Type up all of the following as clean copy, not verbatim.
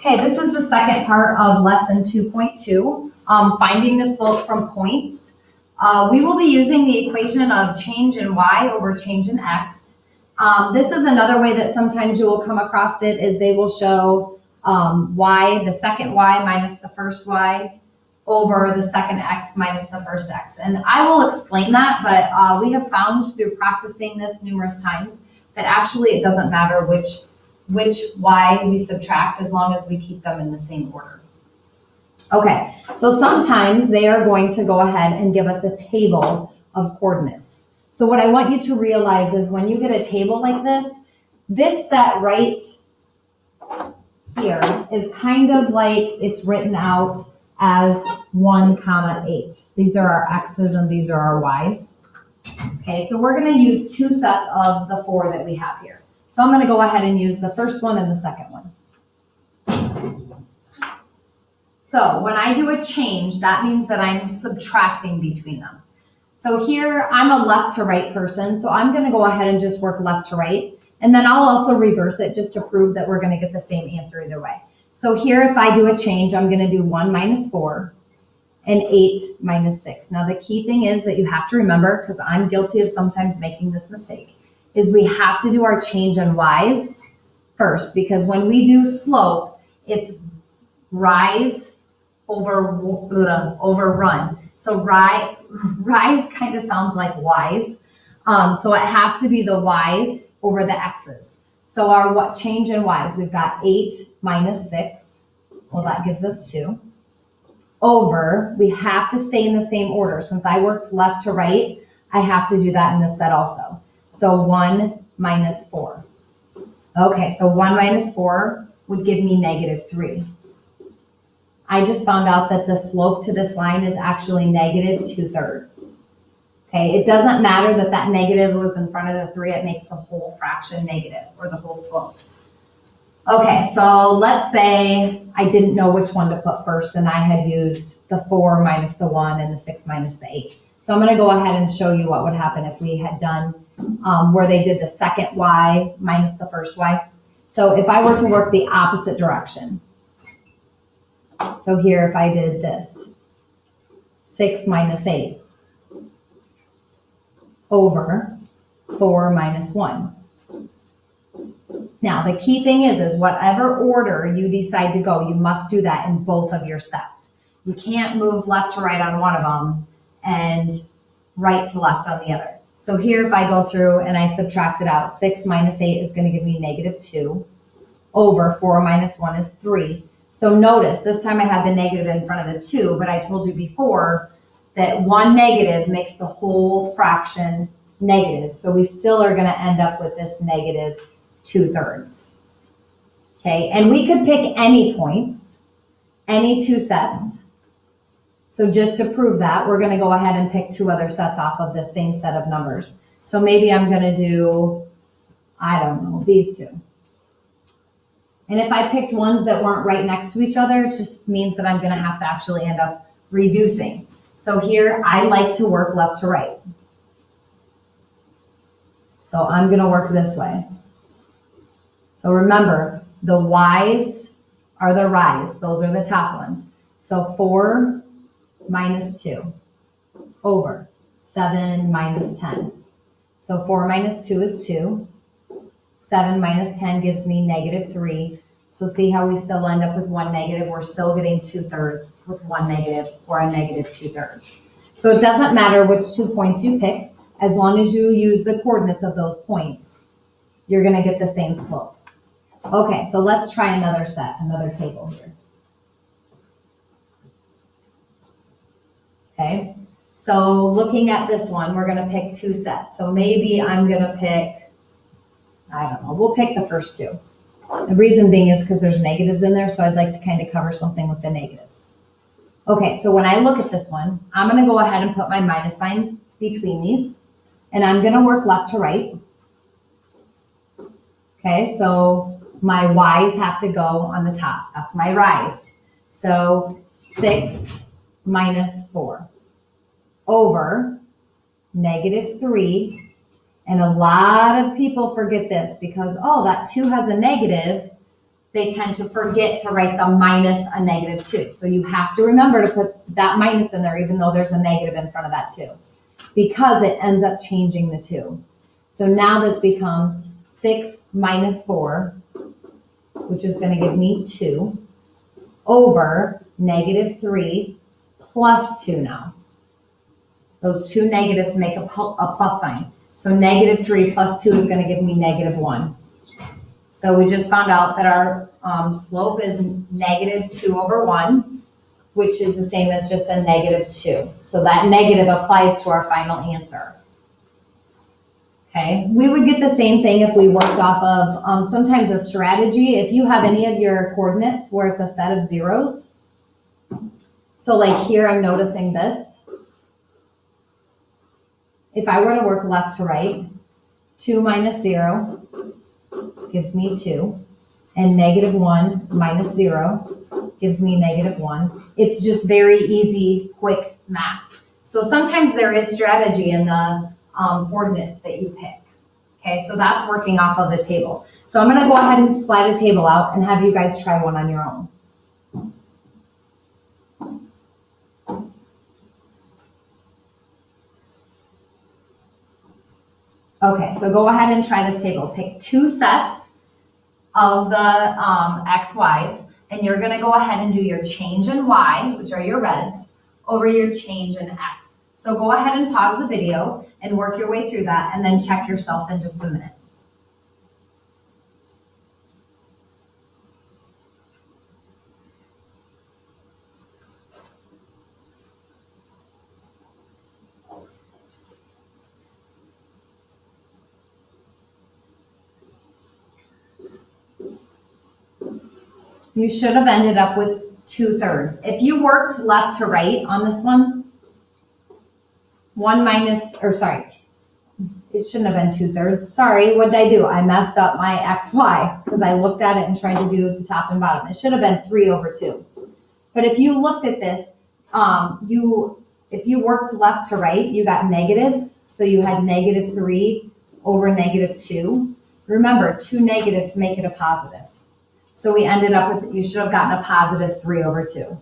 Okay, this is the second part of lesson 2.2, finding the slope from points. We will be using the equation of change in y over change in x. This is another way that sometimes you will come across it, is they will show y, the second y minus the first y over the second x minus the first x. And I will explain that, but we have found through practicing this numerous times that actually it doesn't matter which y we subtract as long as we keep them in the same order. Okay, so sometimes they are going to go ahead and give us a table of coordinates. So what I want you to realize is when you get a table like this set right here is kind of like it's written out as 1, 8. These are our x's and these are our y's. Okay, so we're going to use two sets of the 4 that we have here. So I'm going to go ahead and use the first one and the second one. So when I do a change, that means that I'm subtracting between them. So here I'm a left to right person, so I'm going to go ahead and just work left to right. And then I'll also reverse it just to prove that we're going to get the same answer either way. So here if I do a change, I'm going to do 1 minus 4 and 8 minus 6. Now the key thing is that you have to remember, because I'm guilty of sometimes making this mistake, is we have to do our change in y's first, because when we do slope, it's rise over run. So rise kind of sounds like y's. So it has to be the y's over the x's. So our change in y's, we've got 8 minus 6. Well, that gives us 2. Over, we have to stay in the same order. Since I worked left to right, I have to do that in this set also. So 1 minus 4. Okay, so 1 minus 4 would give me negative 3. I just found out that the slope to this line is actually negative 2/3. Okay, it doesn't matter that that negative was in front of the 3. It makes the whole fraction negative, or the whole slope. Okay, so let's say I didn't know which one to put first, and I had used the 4 minus the 1 and the 6 minus the 8. So I'm going to go ahead and show you what would happen if we had done where they did the second y minus the first y. So if I were to work the opposite direction, so here if I did this, 6 minus 8 over 4 minus 1. Now the key thing is whatever order you decide to go, you must do that in both of your sets. You can't move left to right on one of them and right to left on the other. So here if I go through and I subtract it out, 6 minus 8 is going to give me negative 2 over 4 minus 1 is 3. So notice this time I had the negative in front of the 2, but I told you before that one negative makes the whole fraction negative. So we still are going to end up with this negative 2/3. Okay, and we could pick any points, any two sets. So just to prove that, we're going to go ahead and pick 2 other sets off of the same set of numbers. So maybe I'm going to do, I don't know, these 2. And if I picked ones that weren't right next to each other, it just means that I'm going to have to actually end up reducing. So here, I like to work left to right. So I'm going to work this way. So remember, the y's are the rise. Those are the top ones. So 4 minus 2 over 7 minus 10. So 4 minus 2 is 2. 7 minus 10 gives me negative 3. So see how we still end up with one negative? We're still getting 2/3 with one negative, or a negative 2/3. So it doesn't matter which 2 points you pick, as long as you use the coordinates of those points, you're going to get the same slope. Okay, so let's try another set, another table here. Okay, so looking at this one, we're going to pick 2 sets. So maybe I'm going to pick, I don't know, we'll pick the first 2. The reason being is because there's negatives in there, so I'd like to kind of cover something with the negatives. Okay, so when I look at this one, I'm going to go ahead and put my minus signs between these, and I'm going to work left to right. Okay, so my y's have to go on the top. That's my rise. So 6 minus 4 over negative 3. And a lot of people forget this because, oh, that 2 has a negative. they tend to forget to write the minus a negative 2. So you have to remember to put that minus in there, even though there's a negative in front of that 2, because it ends up changing the 2. So now this becomes 6 minus 4, which is going to give me 2, over negative 3 plus 2 now. Those two negatives make a plus sign. So negative 3 plus 2 is going to give me negative 1. So we just found out that our slope is negative 2 over 1, which is the same as just a negative 2. So that negative applies to our final answer. Okay, we would get the same thing if we worked off of sometimes a strategy. If you have any of your coordinates where it's a set of zeros, so like here I'm noticing this. If I were to work left to right, 2 minus 0 gives me 2, and negative 1 minus 0 gives me negative 1. It's just very easy, quick math. So sometimes there is strategy in the coordinates that you pick. Okay, so that's working off of the table. So I'm going to go ahead and slide a table out and have you guys try one on your own. Okay, so go ahead and try this table. Pick 2 sets of the x, y's, and you're going to go ahead and do your change in y, which are your reds, over your change in x. So go ahead and pause the video and work your way through that, and then check yourself in just a minute. You should have ended up with 2/3. If you worked left to right on this one, it shouldn't have been 2/3. Sorry, what did I do? I messed up my x, y because I looked at it and tried to do the top and bottom. It should have been 3 over 2. But if you looked at this, if you worked left to right, you got negatives. So you had negative 3 over negative 2. Remember, 2 negatives make it a positive. So we ended up with, you should have gotten a positive 3 over 2.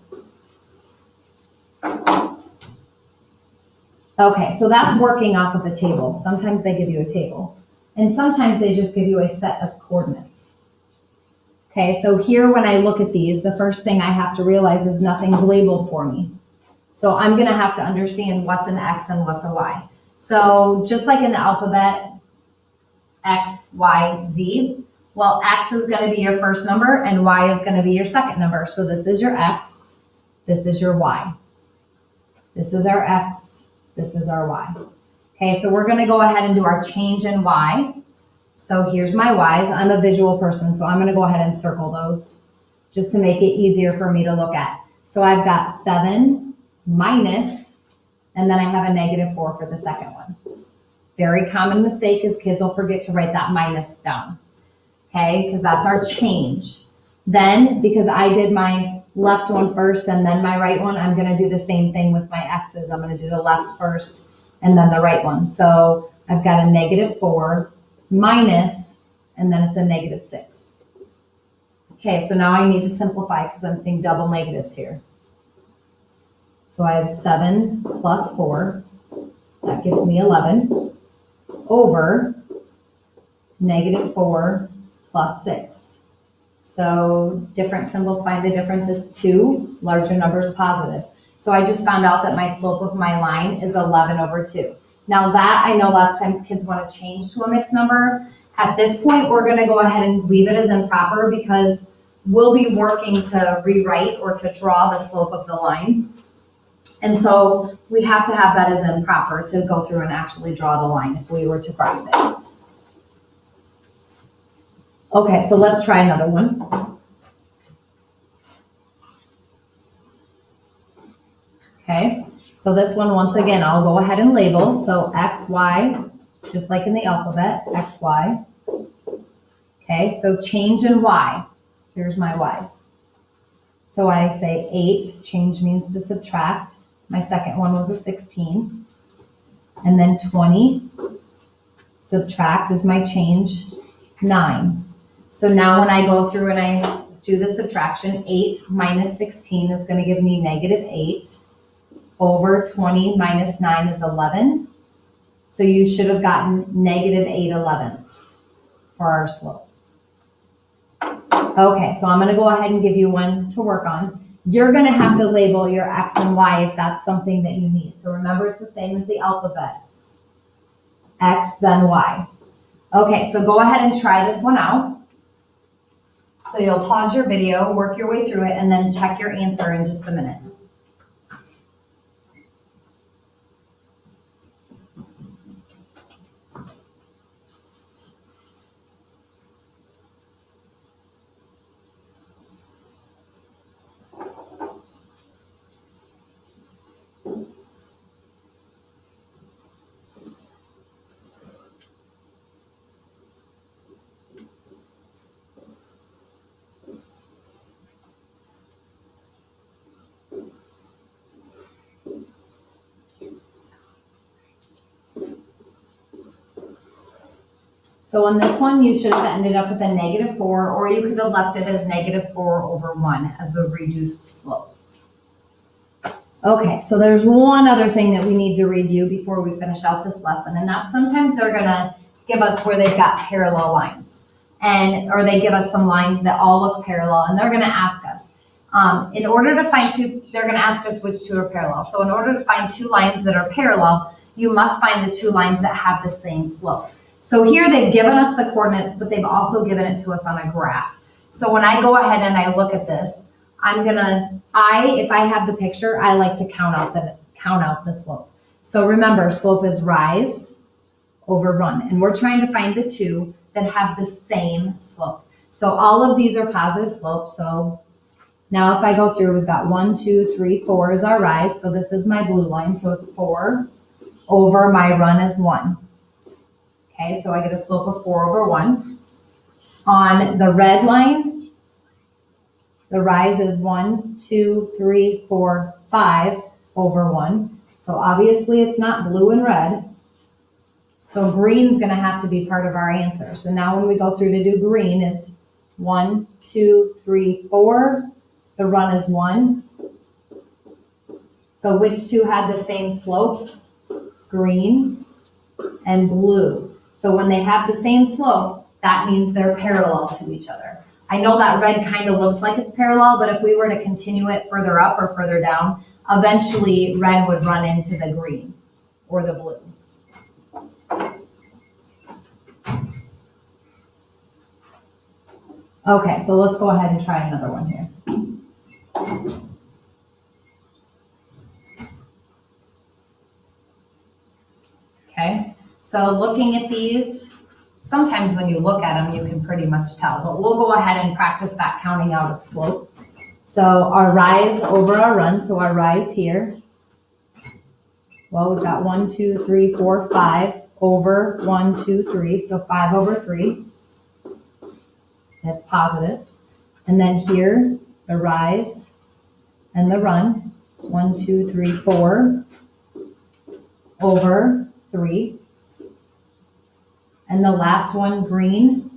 Okay, so that's working off of a table. Sometimes they give you a table, and sometimes they just give you a set of coordinates. Okay, so here when I look at these, the first thing I have to realize is nothing's labeled for me. So I'm going to have to understand what's an x and what's a y. So just like in the alphabet, x, y, z, well, x is going to be your first number and y is going to be your second number. So this is your x, this is your y. This is our x, this is our y. Okay, so we're going to go ahead and do our change in y. So here's my y's. I'm a visual person, so I'm going to go ahead and circle those just to make it easier for me to look at. So I've got 7 minus, and then I have a negative 4 for the second one. Very common mistake is kids will forget to write that minus down. Okay, because that's our change. Then, because I did my left one first and then my right one, I'm going to do the same thing with my x's. I'm going to do the left first and then the right one. So I've got a negative 4 minus, and then it's a negative 6. Okay, so now I need to simplify because I'm seeing double negatives here. So I have 7 plus 4. That gives me 11 over negative 4 plus 6. So different symbols find the difference. It's 2, larger numbers positive. So I just found out that my slope of my line is 11 over 2. Now that, I know lots of times kids want to change to a mixed number. At this point, we're going to go ahead and leave it as improper because we'll be working to rewrite or to draw the slope of the line. And so we have to have that as improper to go through and actually draw the line if we were to graph it. Okay, so let's try another one. Okay, so this one, once again, I'll go ahead and label. So x, y, just like in the alphabet, x, y. Okay, so change in y. Here's my y's. So I say 8, change means to subtract. My second one was a 16. And then 20, subtract is my change, 9. So now when I go through and I do the subtraction, 8 minus 16 is going to give me negative 8 over 20 minus 9 is 11. So you should have gotten negative 8/11ths for our slope. Okay, so I'm going to go ahead and give you one to work on. You're going to have to label your X and Y if that's something that you need. So remember, it's the same as the alphabet. X, then Y. Okay, so go ahead and try this one out. So you'll pause your video, work your way through it, and then check your answer in just a minute. So on this one, you should have ended up with a negative 4, or you could have left it as negative 4 over 1 as a reduced slope. Okay, so there's one other thing that we need to review before we finish out this lesson, and that's sometimes they're going to give us where they've got parallel lines, or they give us some lines that all look parallel, and they're going to ask us, in order to find two, they're going to ask us which two are parallel. So in order to find two lines that are parallel, you must find the two lines that have the same slope. So here they've given us the coordinates, but they've also given it to us on a graph. So when I go ahead and I look at this, if I have the picture, I like to count out the slope. So remember, slope is rise over run, and we're trying to find the two that have the same slope. So all of these are positive slopes. So now if I go through, we've got 1, 2, 3, 4 is our rise. So this is my blue line. So it's 4 over my run is 1. Okay, so I get a slope of 4 over 1. On the red line, the rise is 1, 2, 3, 4, 5 over 1. So obviously it's not blue and red. So green's going to have to be part of our answer. So now when we go through to do green, it's 1, 2, 3, 4. The run is 1. So which two had the same slope? Green and blue. So when they have the same slope, that means they're parallel to each other. I know that red kind of looks like it's parallel, but if we were to continue it further up or further down, eventually red would run into the green or the blue. Okay, so let's go ahead and try another one here. Okay, so looking at these, sometimes when you look at them, you can pretty much tell, but we'll go ahead and practice that counting out of slope. So our rise over our run, so our rise here, well, we've got 1, 2, 3, 4, 5 over 1, 2, 3, so 5 over 3. That's positive. And then here, the rise and the run, 1, 2, 3, 4 over 3. And the last one, green,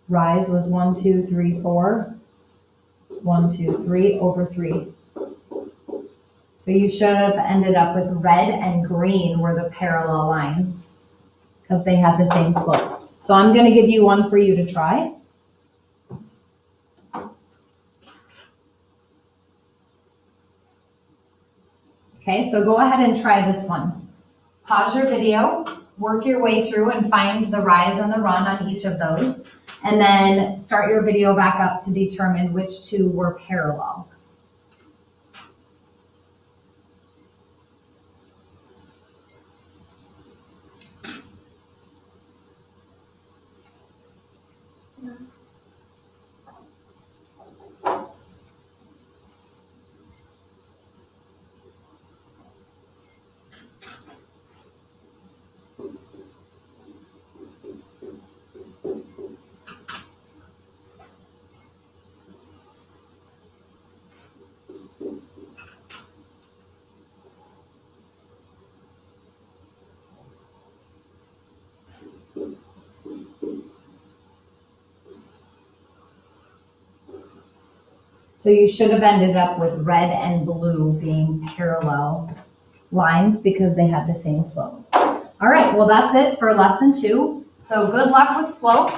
rise was 1, 2, 3, 4, 1, 2, 3 over 3. So you should have ended up with red and green were the parallel lines because they had the same slope. So I'm going to give you one for you to try. Okay, so go ahead and try this one. Pause your video, work your way through and find the rise and the run on each of those, and then start your video back up to determine which two were parallel. So you should have ended up with red and blue being parallel lines because they had the same slope. All right, well, that's it for lesson 2. So good luck with slope.